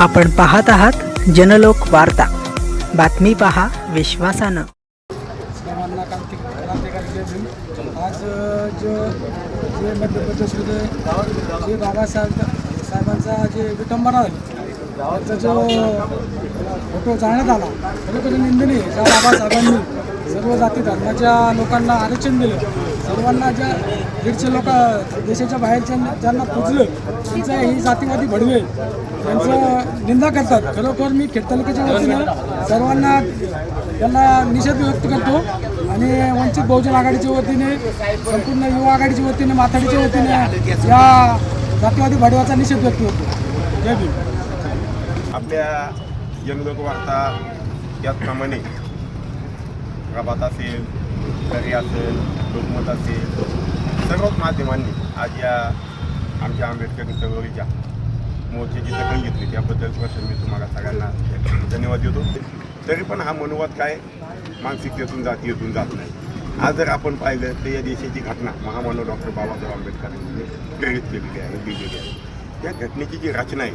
आपण पाहत आहात जनलोक वार्ता। बातमी पहा विश्वासानं। सर्वांना क्रांतिकारी जय भीम। आज जे मध्य प्रदेशमध्ये जे बाबासाहेबांचा जे विटंबना झाली त्याचा जो फोटो जाळण्यात आला खरोखर निंदनीय। ज्या बाबासाहेबांनी सर्व जाती धर्माच्या लोकांना आरक्षण दिलं, सर्वांना ज्या 150 लोक देशाच्या बाहेरच्या ज्यांना पुजलं त्यांचं ही जातीवादी भडवे त्यांचं निंदा करतात। खरोखर मी खेड तालुक्याच्या वतीनं सर्वांना त्यांना निषेध व्यक्त करतो आणि वंचित बहुजन आघाडीच्या वतीने, संपूर्ण युवा आघाडीच्या वतीने, माथाडीच्या वतीने या जातीवादी भडव्याचा निषेध व्यक्त करतो। जय भीम। आपल्या जनलोक वार्ता याचप्रमाणे प्रभात असेल, तरी असेल, लोकमत असेल, सर्वच माध्यमांनी आज या आमच्या आंबेडकर चळवळीच्या मोर्चाची दखल घेतली, त्याबद्दल प्रश्न मी तुम्हाला सगळ्यांना धन्यवाद देतो। तरी पण हा मनोवाद काय मानसिकतेतून जातीतून जात नाही। आज जर आपण पाहिलं तर या देशाची घटना महामानव डॉक्टर बाबासाहेब आंबेडकरांनी प्रेरित केलेली आहे, दिलेली आहे। त्या घटनेची जी रचना आहे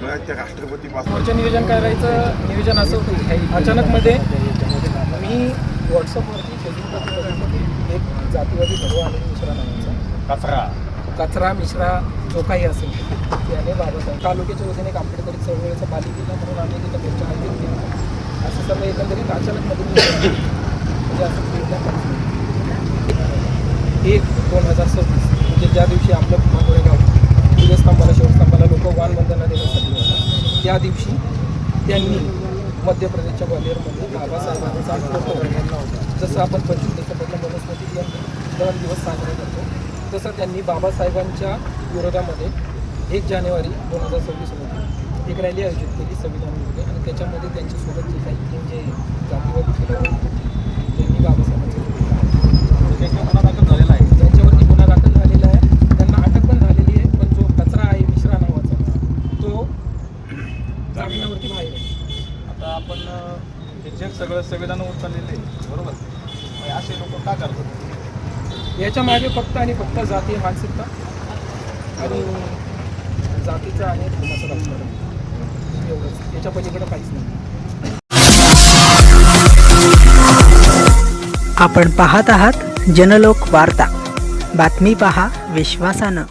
मला त्या राष्ट्रपतीपासून नियोजन करायचं नियोजन असं होतं। अचानकमध्ये मी व्हॉट्सअपवरती फेसबुकवरती एक जातीवादी भडवा आणि मिश्रा नावाचा कचरा मिश्रा जो काही असेल त्याने बाबासाहेब तालुक्याच्या वतीने एक आंबेडकरी चळवळीचा बाली केला म्हणून आम्ही तिथं मोर्चा आयोजित केला। असं सर्व एकंदरीत अचानकमध्ये म्हणजे असं 1/2026 म्हणजे ज्या दिवशी आपलं मांगोळेगाव विजयस्तंभाला शिवस्तंभाला लोक वानवंदना देण्यासाठी होता, त्या दिवशी त्यांनी मध्य प्रदेशच्या ग्वालियरमध्ये बाबासाहेबांचा फोटो काढला होता। जसं आपण 25 डिसेंबरला मनुस्मृती दिन दिवस साजरा करतो, तसं त्यांनी बाबासाहेबांच्या विरोधामध्ये 1 जानेवारी 2026 रोजी एक रॅली आयोजित केली संविधानामध्ये आणि त्याच्यामध्ये त्यांच्यासोबत जे काही जे जातीवादी केलं त्यांनी बाबासाहेबांचा गुन्हा दाखल झालेला आहे, त्यांच्यावरती गुन्हा दाखल झालेला आहे, त्यांना अटक पण झालेली आहे। पण जो कचरा आहे मिश्रा नावाचा तो जामिनावरती बाहेर आहे। आता आपण हे जग सगळं संविधान उचललेलं आहे, बरोबर? असे लोक का करतात? याच्या मागे फक्त आणि फक्त जातीय मानसिकता आणि जातीचं आणि धर्माचं राजकारण एवढंच, याच्या पलीकडे काहीच नाही। आपण पाहत आहात जनलोक वार्ता। बातमी पहा विश्वासानं।